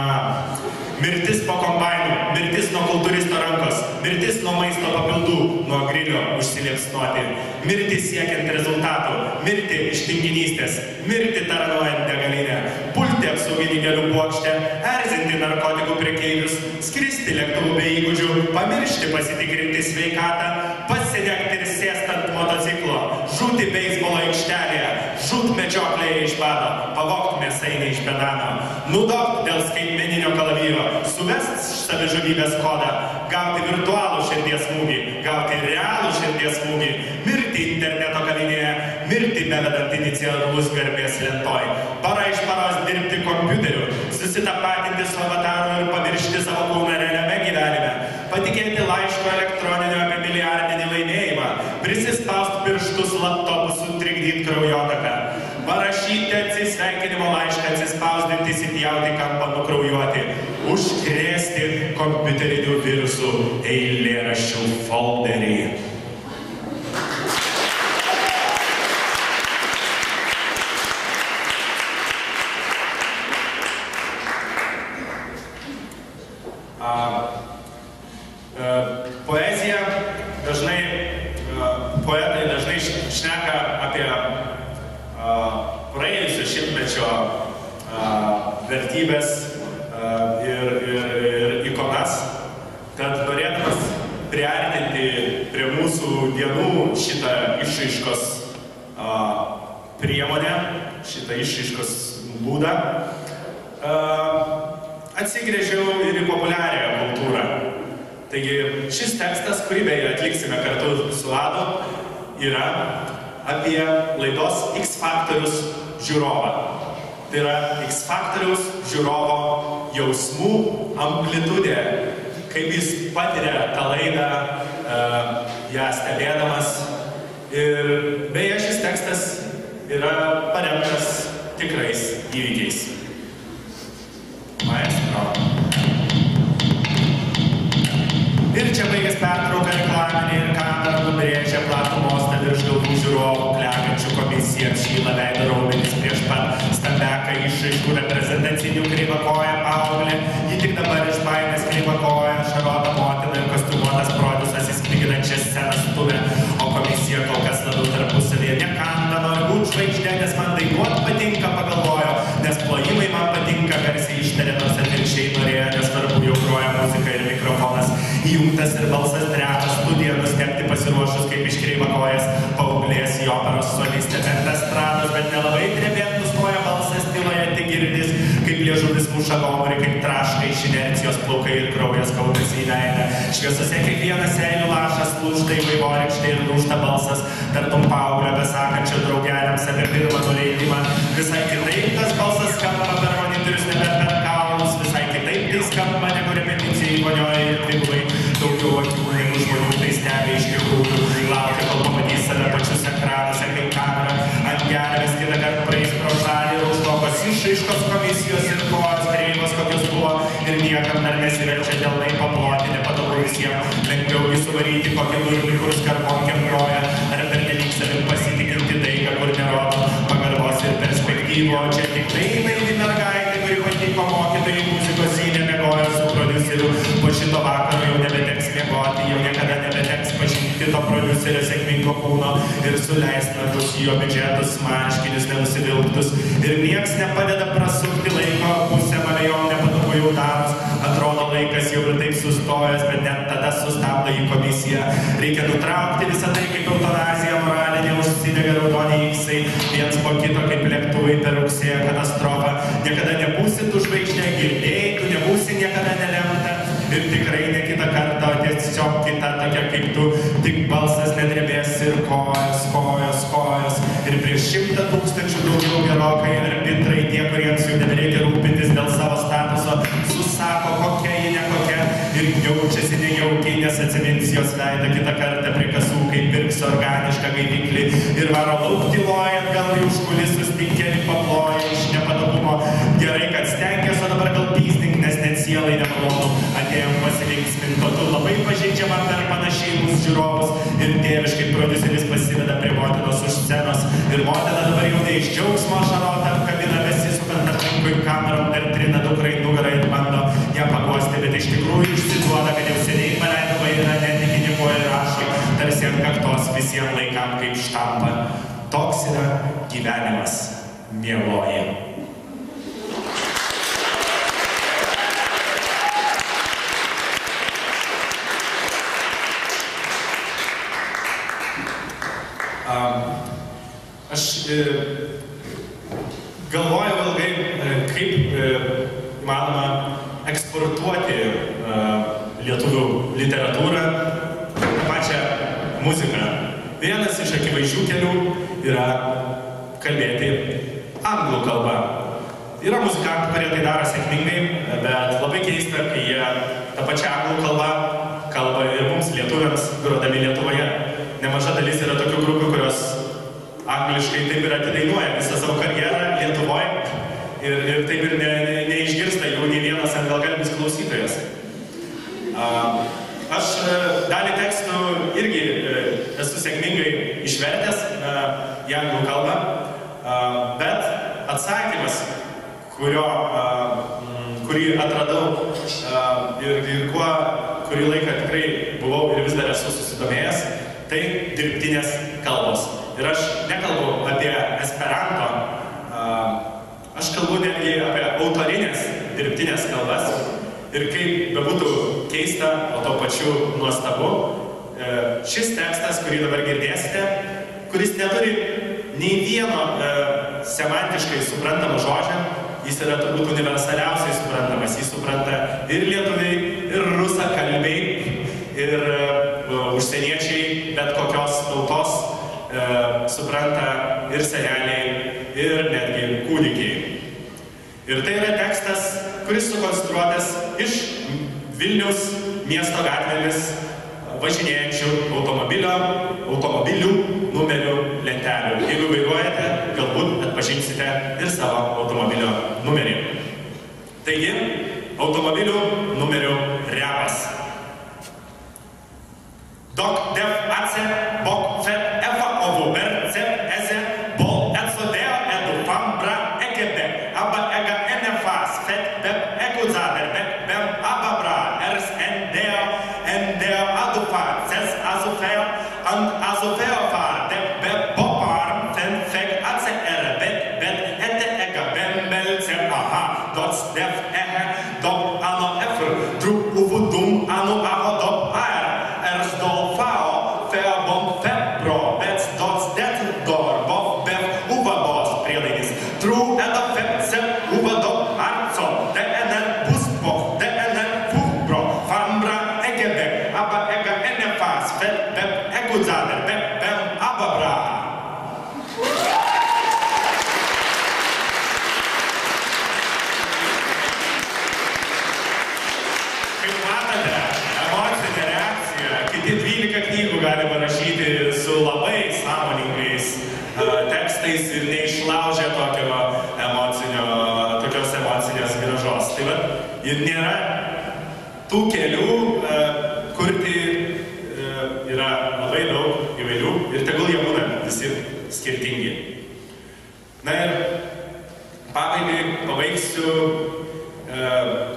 B: Mirtis po kombainų, mirtis nuo kultūristo rankos, mirtis nuo maisto papildų, nuo grilio užsiliepsnuoti, mirtis siekiant rezultatų, mirti iš tinginystės, mirti tarnaujant degalinę, pulti apsauginį kelių puokštę, erzinti narkotikų prekeivius, skristi lėktuvų be įgūdžių, pamiršti pasitikrinti sveikatą, pasidegti ir sėst ant motociklo, žūti beisbolo aikštelėje, žūt medžioklėje iš bado, pavogt mėsainį iš benamio, nudokt dėl skaitmeninio kalavyro, suvest savižudybės kodą, gauti virtualų širdies smūgį, gauti realų širdies smūgį, mirti interneto kavinėje, mirti bevedant inicialus garbės lentoj, para iš paros dirbti kompiuteriu, susitapatinti su avataru ir pamiršti savo kūną realiame gyvenime, patikėti laiško elektroninio apie milijardinį laimėjimą, prisispaust pirštus laptopų, sutrikdyti kraujotaką, parašyti atsisveikinimo laišką, atsispausdinti, įsipjauti kampą, nukraujuoti, užkrėsti kompiuterinių virusų eilėraščių folderį. Poetai dažnai šneka apie praėjusio šimtmečio vertybės ir ikonas, kad norėdamas priartinti prie mūsų dienų šitą išraiškos priemonę, šitą išraiškos būdą, atsigręžiau ir į populiariąją kultūrą. Taigi šis tekstas, kurį beje atliksime kartu su Adu, yra apie laidos X Faktorius žiūrovą. Tai yra X Faktoriaus žiūrovo jausmų amplitudė, kaip jis patiria tą laidą, ją stebėdamas. Ir beje, šis tekstas yra paremtas tikrais įvykiais. Maestro. Ir čia baigęs pertrauką reklaminį ir kamerą nubrėžia platų mostą virš galvų žiūrovų, klekančių komisiją, apšyla veido raumenis prieš pat stambeką išraiškų reprezentacinių kryvakoją paauglį. Ji tik dabar iš baimės kryvakoja, šarota motina ir kostiumuotas produsas įsplyginančią sceną stumia, o komisija kol kas labiau tarpusavėje nekanda, nori būt žvaigždė, nes man dainuot patinka, pagalvojo, nes plojimai man patinka, garsiai ištarė, nors atvirkščiai norėjo, nesvarbu, jau groja muzika ir mikrofonas. Įjungtas ir balsas dreba, studija nustebti pasiruošus, kaip iš kreivakojas paauglės į operos solistę. Ant estrados, bet nelabai drebėt nustoja balsas tyloje, tik girdis, kaip liežuvis muša gomurį, kaip traška iš inercijos plaukai ir kraujas kaupiasi į veidą. Šviesose kiekvienas seilių lašas lūžta į vaivorykštę ir lūžta balsas, tartum paauglio besakančio draugeliams apie pirmą nuleidimą. Visai kitaip tas balsas skamba per monitorius, nebe per kaulus, visai kitaip tai skamba negu repeticijai vonioja ir dvigubai. Daugiau akių negu žmonių tai stebi iš tikrųjų. Laukia, kol pamatys save pačius ekranuose kaip kamera. Ant gervės kitą kartą praeis pro šalį ir užtokos išraiškos komisijos ir kojos kreivos kokios buvo. Ir niekam dar nesiverčia delnai paploti, nepatogu visiems. Lengviau suvaryti kokį durlį, kur skarbonkėm groja. Ar pernelyg savim pasitikinti taiką, kur nerodo pagarbos ir perspektyvo. Čia tik tai naivi mergaitė, kuri patiko mokytojai muzikos į nemiegojo su prodiuseriu. Po šito vakaro jau nebeteks miegoti, jau niekada nebeteks pažinti to prodiuserio sėkmingo kūno ir suleist nagus į jo biudžetus, marškinius nenusivilktus. Ir nieks nepadeda prasukti laiko, pusę malėjom nepatogu jau daros. Atrodo laikas jau ir taip sustojęs, bet net tada sustabdo į komisiją. Reikia nutraukti visą tai kaip eutanazija moralinė, užsidega raudoniai iksai, viens po kito kaip lėktuvai per rugsėjo katastrofą. Niekada nebūsi tu žvaigždė, girdėjai, tu nebūsi niekada nelemta. Ir tikrai ne kitą kartą, o tiesiog kita tokia kaip tu, tik balsas nedrebės ir kojos, kojos, kojos. Ir prieš 100 000 daugiau gerokai arbitrai, tie, kuriems jau nebereikia rūpintis dėl savo statuso, susako, kokia ji nekokia ir jaučiasi nejaukiai, nes atsimins jos veidą kitą kartą prie kasų, kai pirks organišką gaiviklį ir varo lauk tyloja, gal į užkulisus tik keli paploja iš nepatogumo. Gerai, kad stengiasi, o dabar gal pyzdink, nes net sielai nemalonu. Atėjom pasilinksminti, o tu labai pažeidžiama per panašiai mūsų žiūrovus ir tėviškai prodiuseris pasiveda prie motinos už scenos ir motina dabar jau ne iš džiaugsmo šarotą apkabina besisukant aplinkui kamerom, dar trina dukrai nugarą ir bando ją paguosti, bet iš tikrųjų išsiduoda, kad jau seniai paleido vairą, netikinimo ir rašo, tarsi ant kaktos visiems laikam kaip štampa. Toks yra gyvenimas, mieloji. Aš galvojau ilgai, kaip įmanoma eksportuoti lietuvių literatūrą, pačią muziką. Vienas iš akivaizdžių kelių yra kalbėti anglų kalbą. Yra muzikantų, kurie tai daro sėkmingai, bet labai keista, kai jie tą pačią anglų kalbą kalba ir mums lietuviams, grodami Lietuvoje. Nemaža dalis yra tokių grupių, kurios angliškai taip ir atidainuoja visą savo karjerą Lietuvoje ir taip ir neišgirsta jų nei vienas anglakalbis klausytojas. Aš dalį tekstų irgi esu sėkmingai išvertęs į anglų kalbą, bet atsakymas, kurį atradau ir kurį laiką tikrai buvau ir vis dar esu susidomėjęs, tai dirbtinės kalbos. Ir aš nekalbu apie esperanto, aš kalbu netgi apie autorinės dirbtinės kalbas. Ir kaip bebūtų keista, o to pačiu nuostabu, šis tekstas, kurį dabar girdėsite, kuris neturi nei vieno semantiškai suprantamo žodžio, jis yra turbūt universaliausiai suprantamas. Jis supranta ir lietuviai, ir rusakalbiai, ir užsieniečiai, bet kokios tautos supranta ir seneliai, ir netgi kūdikiai. Ir tai yra tekstas, kuris sukonstruotas iš Vilniaus miesto gatvėmis važinėjančių automobilių numerių lentelių. Jeigu vairuojate, galbūt atpažinsite ir savo automobilio numerį. Taigi, automobilių numerių repas. Dok def ace, bok fet efa ovu ber cep eze, bol etsodeo edu fambra ekebe, aba ega enefas, fet beb ekuzader, beb bem aba bra, ers endeo adufar, ses azufeo, and azufeo far, deb beb boparm, fen feg ace ere, bet ete ega bem bel cep aha, dots def ehe, dok ano efer, dru matote, emocinė reakcija. Kiti 12 knygų gali parašyti su labai sąmoningais tekstais ir neišlaužia tokios emocinės grąžos. Tai va, ir nėra tų kelių, kurti yra labai daug įvairių ir tegul jie būna visi skirtingi. Na ir pabaigsiu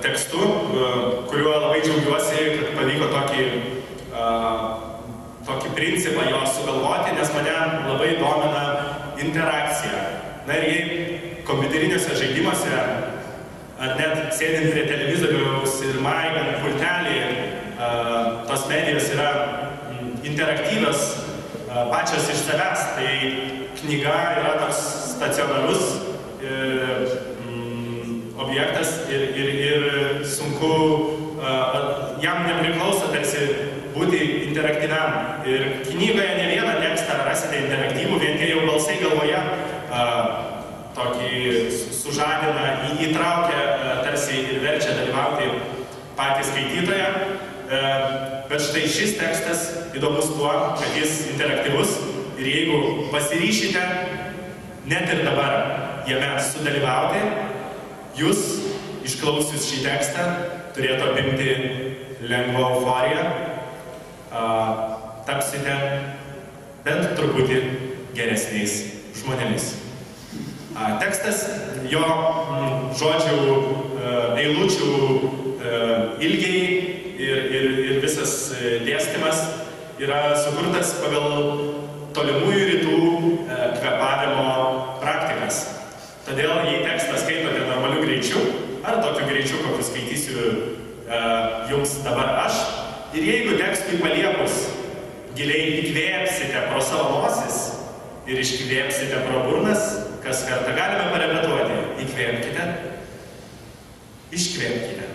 B: tekstu, kuriuo labai džiaugiuosi, kad pavyko tokį principą jo sugalvoti, nes mane labai domina interakcija. Na ir jei kompiuteriniuose žaidimuose, ar net sėdint prie televizoriaus ir maigant pultelį, tos medijos yra interaktyvios pačios iš savęs, tai knyga yra toks stacionarus objektas ir sunku, jam nepriklauso tarsi būti interaktyviam. Ir knygoje ne vieną tekstą rasite interaktyvų, vien tie jau balsai galvoje tokį sužadina, įtraukia tarsi ir verčia dalyvauti patį skaitytoją. Bet štai šis tekstas įdomus tuo, kad jis interaktyvus ir jeigu pasiryšite net ir dabar jame sudalyvauti, jūs išklausius šį tekstą turėtų apimti lengvą euforiją, tapsite bent truputį geresniais žmonėmis. Tekstas, jo žodžių, eilučių ilgiai ir visas dėstymas yra sukurtas pagal tolimųjų rytų kvėpavimo praktikas. Todėl, jei tekstą skaitote normaliu greičiu, ar tokiu greičiu, kokiu skaitysiu jums dabar aš, ir jeigu tekstui paliepus giliai įkvėpsite pro savo nosis ir iškvėpsite pro burnas, kas kartą galime parepetuoti. Įkvėpkite, iškvėpkite.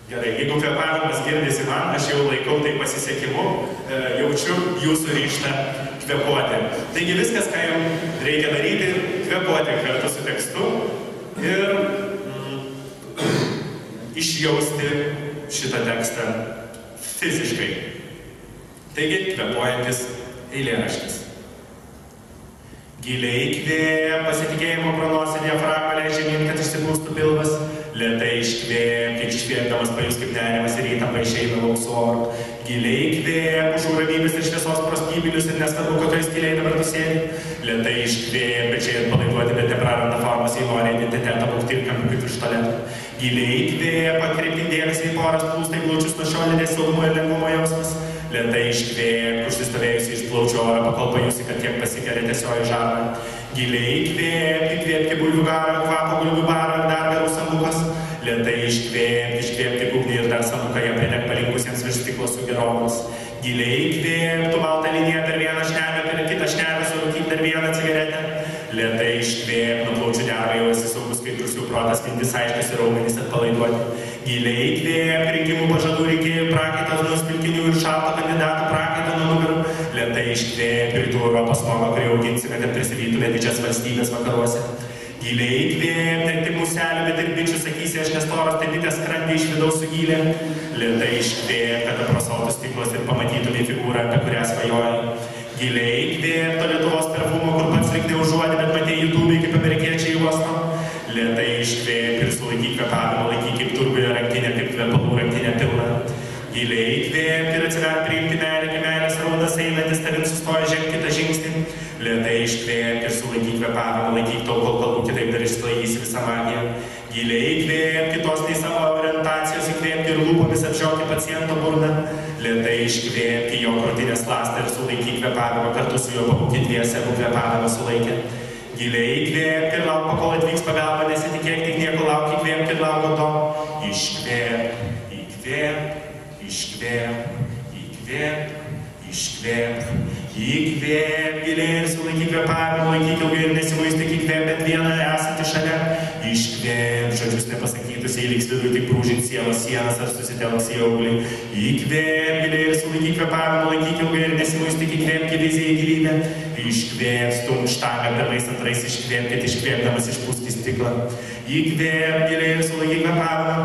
B: Gerai, jeigu kvėpavimas girdisi man, aš jau laikau tai pasisekimu, jaučiu jūsų ryžtą kvėpuoti. Taigi viskas, ką jums reikia daryti, kvėpuoti kartu su tekstu ir išjausti šitą tekstą fiziškai. Taigi, kvėpuojantis eilėraštis. Giliai įkvėp, pasitikėjimo pro nosį diafragmą leidžia žemyn, kad išsipūstų pilvas. Lėtai iškvėp, kiek iškvėpdamas pajus kaip nerimas ir įtampa išeina lauks oro. Giliai įkvėp, užų ramybės ir šviesos pro spybilius ir nesvarbu, kokioje skiliai dabar tu sėdi. Lėtai iškvėp, pečiai atpalaiduoti, bet nepraranda formos, jei nori identitetą būkti ir kampių kaip iš tualeto. Giliai įkvėp, atkreipti dėmesį į poras plūstai glūčius nuo šiolinės saugumo ir lengvumo jausmas. Lėtai iškvėp, užsistovėjusi iš plaučių orą, pakol pajusi, kad tiek pasikelia tiesioji žarą. Giliai įkvėpki bulvių garą, kvapo bulvių barą, dar garų samukas. Lėtai iškvėpki ugnį ir dar samuką jie priedek palinkusiems virš stiklo su geromis. Giliai įkvėp, tu baltą liniją per vieną šnevę, per kitą šnevę surūkyk dar vieną cigaretę. Lėtai iškvėp, nuo plaučių derva jau esi saugus, kaip drusių protas, mintis aiškis ir raumenys atpalaiduoti. Giliai įkvėp, rinkimų pažadų reikėjo prakaitos nuo smilkinių ir šalto kandidatų prakaitą nuo nugarų. Lėtai iškvėp, rytų Europos smogą priauginsime, kad prisivytume didžias valstybės vakaruose. Giliai įkvėp, tai tik muselė, bet ir bičių sakysi, aš nestoras, tai bitės skrandį iš vidaus su gylė. Lėtai iškvėp, kad aprasotus stiklos ir pamatytume figūrą, apie kurią svajojai. Giliai įkvėp, to Lietuvos perfumo, kur pats lyg neužuodė, bet matė YouTube, kaip amerikiečiai uosto. Lėtai iškvėp ir sulaikyk kvėpavimą, laikyk kaip turbulio rankinė, kaip kvepalų rankinė pilna. Giliai įkvėp ir atsiver priimti meilę, kai meilės raudas einantis tavim sustoja žengti kitą žingsnį. Lėtai iškvėp ir sulaikyk kvėpavimą, laikyk tol, kol kitaip dar išsklaidysi visą magiją. Giliai įkvėp, kitos nei savo orientacijos įkvėpti ir lūpomis apžioti paciento burną. Lėtai iškvėpti jo krūtinės ląstą ir sulaikyk kvėpavimą, kartu su juo pabūkit dviese, abu kvėpavimą sulaikę. Giliai įkvėpti ir lauk, kol atvyks pagalba, nesitikėk, tik nieko lauk, įkvėpti ir lauk to. Iškvėp, įkvėp, iškvėp, įkvėp, iškvėp. Įkvėp, giliai ir sulaikyk kvėpavimą, laikyk ilgai ir nesimuistik, įkvėp, bet vieną esantį šalia. Iškvėp, žodžius nepasakytus jisai liks viduje tik prūžint sienas ar susitelks į auglį. Įkvėp giliai ir sulaikyk kvėpavimą, laikyk ilgai ir nesimuistyk, įkvėpk vizija į gyvybę. Iškvėp, stumk štangą pirmais, antrais iškvėp, kad iškvėpdamas išpūsk į stiklą. Įkvėp giliai ir sulaikyk kvėpavimą,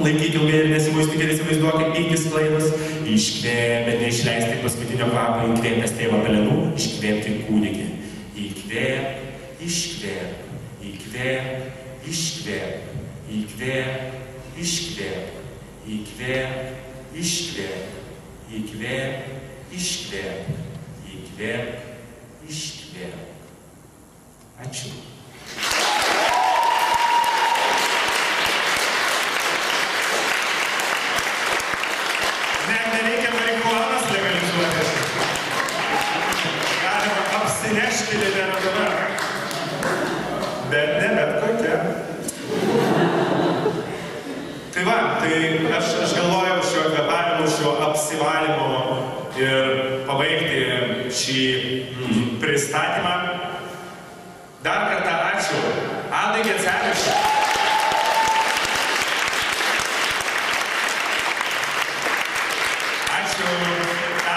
B: laikyk ilgai ir nesimuistyk ir įsivaizduok, kaip pyktis sklaidos. Iškvėp, bet neišleisk tik paskutinio kvapą, įkvėpęs tėvą pelenų, iškvėp tik kūdikį. Įkvėp, iškvėp, įkvėp, iškvėp, įkvėp, iškvėp, įkvėp, iškvėp, įkvėp, iškvėp, įkvėp, iškvėp. Ačiū. Nereikia marihuanos legalizuoti. Galima apsinešti literatūrą. Bet ne bet kokia. Tai va, tai aš galvojau šiuo kvėpavimu, šiuo apsivalymu ir pabaigti šį pristatymą. Dar kartą ačiū Adai Gecevičiui. Ačiū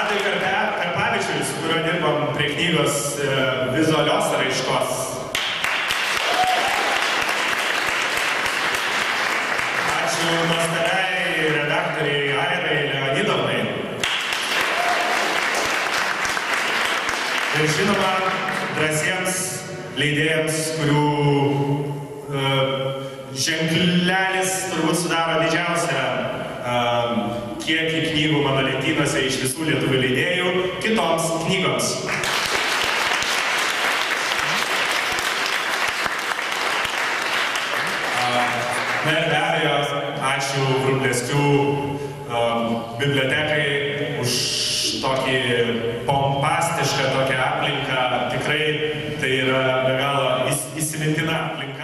B: Adai Karpavičiui, su kuriuo dirbam prie knygos vizualios raiškos. Ačiū nuostabiai redaktoriai Airai Leonidovnai. Ir žinoma, drąsiems leidėjams, kurių ženklelis turbūt sudaro didžiausią kiekį knygų mano lentynose iš visų lietuvių leidėjų kitoms knygoms. Na ir be abejo, ačiū Vrublevskių bibliotekai už tokį pompastišką tokią aplinką. Tikrai tai yra be galo įsimintina aplinka.